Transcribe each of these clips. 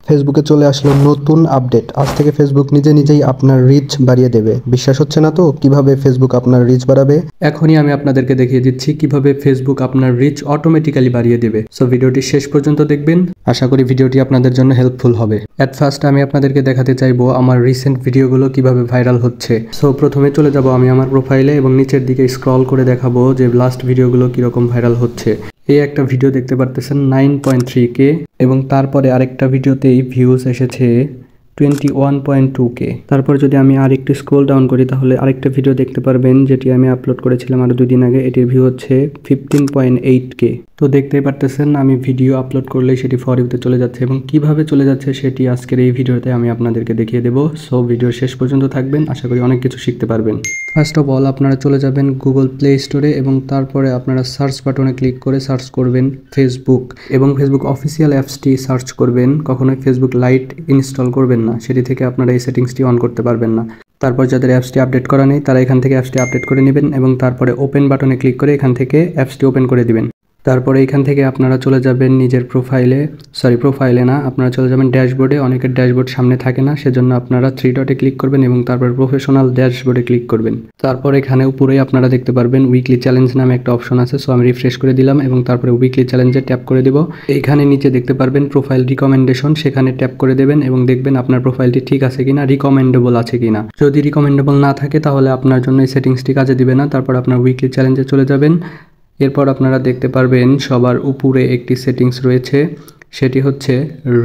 ফেসবুকে চলে আসলো নতুন আপডেট। আজ থেকে ফেসবুক নিজে নিজেই আপনার রিচ বাড়িয়ে দেবে। বিশ্বাস হচ্ছে না তো কিভাবে ফেসবুক আপনার রিচ বাড়াবে? এখনই আমি আপনাদেরকে দেখিয়ে দিচ্ছি কিভাবে ফেসবুক আপনার রিচ অটোমেটিক্যালি বাড়িয়ে দেবে। সো ভিডিওটি শেষ পর্যন্ত দেখবেন, আশা করি ভিডিওটি আপনাদের জন্য হেল্পফুল হবে। এট ফার্স্ট আমি আপনাদেরকে দেখাতে চাইবো আমার রিসেন্ট ভিডিওগুলো কিভাবে ভাইরাল হচ্ছে। সো প্রথমে চলে যাব আমি আমার প্রোফাইলে এবং নিচের দিকে স্ক্রল করে দেখাবো যে লাস্ট ভিডিওগুলো কিরকম ভাইরাল হচ্ছে। এই একটা ভিডিও দেখতে পারতেছেন 9.3K এবং তারপরে আরেকটা ভিডিওতেই ভিউজ এসেছে 21.2K। তারপর যদি আমি আরেকটু স্ক্রল ডাউন করি তাহলে আরেকটা ভিডিও দেখতে পারবেন যেটি আমি আপলোড করেছিলাম আরো 2 দিন আগে। এটির ভিউ হচ্ছে 15.8K। তো দেখতেই পারতেছেন আমি ভিডিও আপলোড করলেই সেটি ফর ইউতে চলে যাচ্ছে এবং কিভাবে চলে যাচ্ছে সেটি আজকের এই ভিডিওতে আমি আপনাদেরকে দেখিয়ে দেবো। সো ভিডিও শেষ পর্যন্ত থাকবেন, আশা করি অনেক কিছু শিখতে পারবেন। ফার্স্ট অফ অল আপনারা চলে যাবেন গুগল প্লে স্টোরে এবং তারপরে আপনারা সার্চ বাটনে ক্লিক করে সার্চ করবেন ফেসবুক এবং ফেসবুক অফিসিয়াল অ্যাপসটি সার্চ করবেন। কখনোই ফেসবুক লাইট ইনস্টল করবেন না, সেটি থেকে আপনারা এই সেটিংসটি অন করতে পারবেন না। তারপর যাদের অ্যাপসটি আপডেট করা নেই তারা এখান থেকে অ্যাপসটি আপডেট করে নেবেন এবং তারপরে ওপেন বাটনে ক্লিক করে এখান থেকে অ্যাপসটি ওপেন করে দিবেন। তারপরে এখান থেকে আপনারা চলে যাবেন নিজের প্রোফাইলে না, আপনারা চলে যাবেন ড্যাশবোর্ডে। অনেকের ড্যাশবোর্ড সামনে থাকে না, সেজন্য আপনারা 3 ডটে ক্লিক করবেন এবং তারপর প্রফেশনাল ড্যাশবোর্ডে ক্লিক করবেন। তারপর এখানে উপরেই আপনারা দেখতে পারবেন উইকলি চ্যালেঞ্জ নামে একটা অপশন আছে। সো আমি রিফ্রেশ করে দিলাম এবং তারপরে উইকলি চ্যালেঞ্জে ট্যাপ করে দেব। এখানে নিচে দেখতে পারবেন প্রোফাইল রিকমেন্ডেশন, সেখানে ট্যাপ করে দেবেন এবং দেখবেন আপনার প্রোফাইলটি ঠিক আছে কিনা, রিকমেন্ডেবল আছে কিনা। যদি রিকমেন্ডেবল না থাকে তাহলে আপনার জন্য এই সেটিংসটি কাজে দিবে না। তারপর আপনার উইকলি চ্যালেঞ্জে চলে যাবেন। এরপর আপনারা দেখতে পারবেন সবার উপরে একটি সেটিংস রয়েছে, সেটি হচ্ছে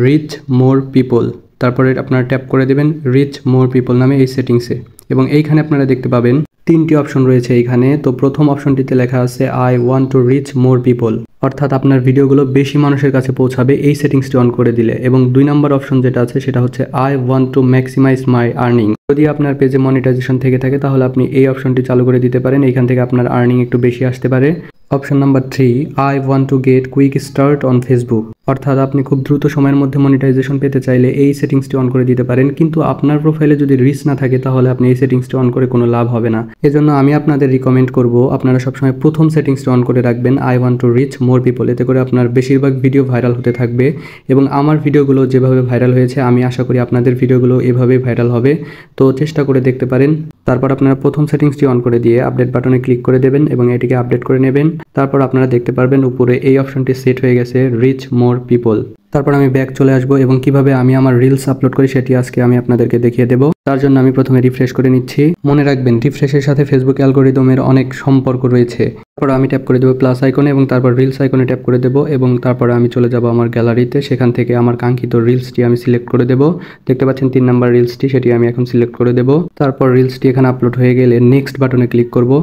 রিচ মোর পিপল। তারপরে আপনারা ট্যাপ করে দেবেন রিচ মোর পিপল নামে এই সেটিংসে এবং এইখানে আপনারা দেখতে পাবেন 3টি অপশন রয়েছে এইখানে। তো প্রথম অপশনটিতে লেখা আছে I want to reach more people, অর্থাৎ আপনার ভিডিওগুলো বেশি মানুষের কাছে পৌঁছাবে এই সেটিংসটি অন করে দিলে। এবং 2 নম্বর অপশন যেটা আছে সেটা হচ্ছে I want to maximise my earning. যদি আপনার পেজে মনিটাইজেশন থেকে থাকে তাহলে আপনি এই অপশনটি চালু করে দিতে পারেন, এইখান থেকে আপনার আর্নিং একটু বেশি আসতে পারে। Option number 3 I want to get quick start on Facebook, অর্থাৎ আপনি খুব দ্রুত সময়ের মধ্যে মনিটাইজেশন পেতে চাইলে এই সেটিংসটি অন করে দিতে পারেন। কিন্তু আপনার প্রোফাইলে যদি রিচ না থাকে তাহলে আপনি এই সেটিংসটি অন করে কোনো লাভ হবে না। এজন্য আমি আপনাদের রিকমেন্ড করব আপনারা সবসময় প্রথম সেটিংসটি অন করে রাখবেন I want to reach more people. এতে করে আপনার বেশিরভাগ ভিডিও ভাইরাল হতে থাকবে এবং আমার ভিডিওগুলো যেভাবে ভাইরাল হয়েছে আমি আশা করি আপনাদের ভিডিওগুলো এভাবেই ভাইরাল হবে। তো চেষ্টা করে দেখতে পারেন। তারপর আপনারা প্রথম সেটিংসটি অন করে দিয়ে আপডেট বাটনে ক্লিক করে দেবেন এবং এটিকে আপডেট করে নেবেন। তারপর আপনারা দেখতে পারবেন উপরে এই অপশনটি সেট হয়ে গেছে রিচ মোর পিপল। তারপর আমি ব্যাক চলে আসবো এবং কিভাবে আমি আমার রিলস আপলোড করি সেটি আজকে আমি আপনাদেরকে দেখিয়ে দেবো। তার জন্য আমি প্রথমে রিফ্রেশ করে নিচ্ছি। মনে রাখবেন রিফ্রেশের সাথে ফেসবুক অ্যালগোরিদমের অনেক সম্পর্ক রয়েছে। তারপর আমি ট্যাপ করে দেবো প্লাস আইকনে এবং তারপর রিলস আইকনে ট্যাপ করে দেবো এবং তারপর আমি চলে যাব আমার গ্যালারিতে। সেখান থেকে আমার কাঙ্ক্ষিত রিলসটি আমি সিলেক্ট করে দেবো। দেখতে পাচ্ছেন 3 নাম্বার রিলসটি, সেটি আমি এখন সিলেক্ট করে দেবো। তারপর রিলসটি এখানে আপলোড হয়ে গেলে নেক্সট বাটনে ক্লিক করব।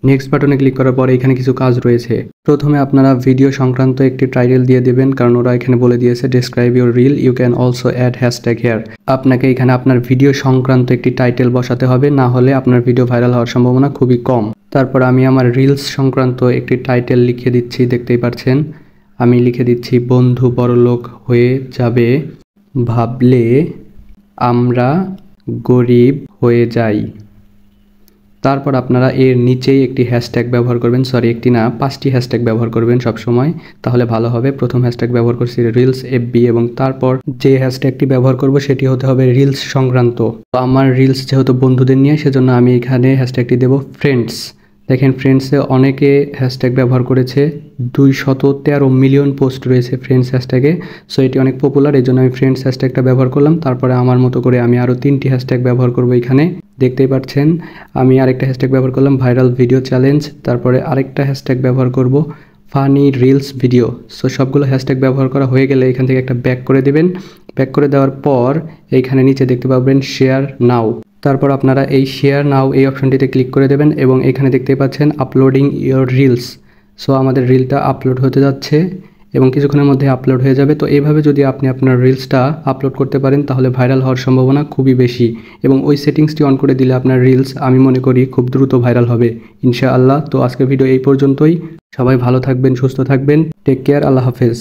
নেক্সট বাটনে ক্লিক করার পরে এখানে কিছু কাজ রয়েছে। প্রথমে আপনারা ভিডিও সংক্রান্ত একটি টাইটেল দিয়ে দেবেন, কারণ ওরা এখানে বলে দিয়েছে describe your reel, you can also add hashtag here. আপনাকে এখানে আপনার ভিডিও সংক্রান্ত একটি টাইটেল বসাতে হবে, না হলে আপনার ভিডিও ভাইরাল হওয়ার সম্ভাবনা খুবই কম। তারপর আমি আমার রিলস সংক্রান্ত একটি টাইটেল লিখে দিচ্ছি, দেখতেই পাচ্ছেন আমি লিখে দিচ্ছি বন্ধু বড়লোক হয়ে যাবে ভাবলে আমরা গরিব হয়ে যাই। তারপর আপনারা এর নিচেই একটি হ্যাশট্যাগ ব্যবহার করবেন, একটি না 5টি হ্যাশট্যাগ ব্যবহার করবেন সব সময়, তাহলে ভালো হবে। প্রথম হ্যাশট্যাগ ব্যবহার করছি রিলস এফবি এবং তারপর যে হ্যাশট্যাগটি ব্যবহার করব সেটি হতে হবে রিলস সংক্রান্ত। তো আমার রিলস যেহেতু বন্ধুদের নিয়ে সেজন্য আমি এখানে হ্যাশট্যাগটি দেব ফ্রেন্ডস। দেখেন ফ্রেন্ডসে অনেকে হ্যাশট্যাগ ব্যবহার করেছে, 213 মিলিয়ন পোস্ট রয়েছে ফ্রেন্ডস হ্যাশট্যাগে। সো এটি অনেক পপুলার, এই জন্য আমি ফ্রেন্ডস হ্যাশট্যাগটা ব্যবহার করলাম। তারপরে আমার মতো করে আমি আরও 3টি হ্যাশট্যাগ ব্যবহার করব। এখানে দেখতেই পাচ্ছেন আমি আরেকটা হ্যাশট্যাগ ব্যবহার করলাম ভাইরাল ভিডিও চ্যালেঞ্জ। তারপরে আরেকটা হ্যাশট্যাগ ব্যবহার করব ফানি রিলস ভিডিও। সো সবগুলো হ্যাশট্যাগ ব্যবহার করা হয়ে গেলে এখান থেকে একটা ব্যাক করে দেবেন। ব্যাক করে দেওয়ার পর এইখানে নিচে দেখতে পাবেন শেয়ার নাও। তারপর আপনারা এই শেয়ার নাও এই অপশনটিতে ক্লিক করে দেবেন এবং এখানে দেখতেই পাচ্ছেন আপলোডিং ইয়োর রিলস। সো আমাদের রিলটা আপলোড হতে যাচ্ছে এবং কিছুক্ষণের মধ্যে আপলোড হয়ে যাবে। তো এইভাবে যদি আপনি আপনার রিলসটা আপলোড করতে পারেন তাহলে ভাইরাল হওয়ার সম্ভাবনা খুবই বেশি এবং ওই সেটিংসটি অন করে দিলে আপনার রিলস আমি মনে করি খুব দ্রুত ভাইরাল হবে ইনশাআল্লাহ। তো আজকের ভিডিও এই পর্যন্তই। সবাই ভালো থাকবেন, সুস্থ থাকবেন, টেক কেয়ার, আল্লাহ হাফেজ।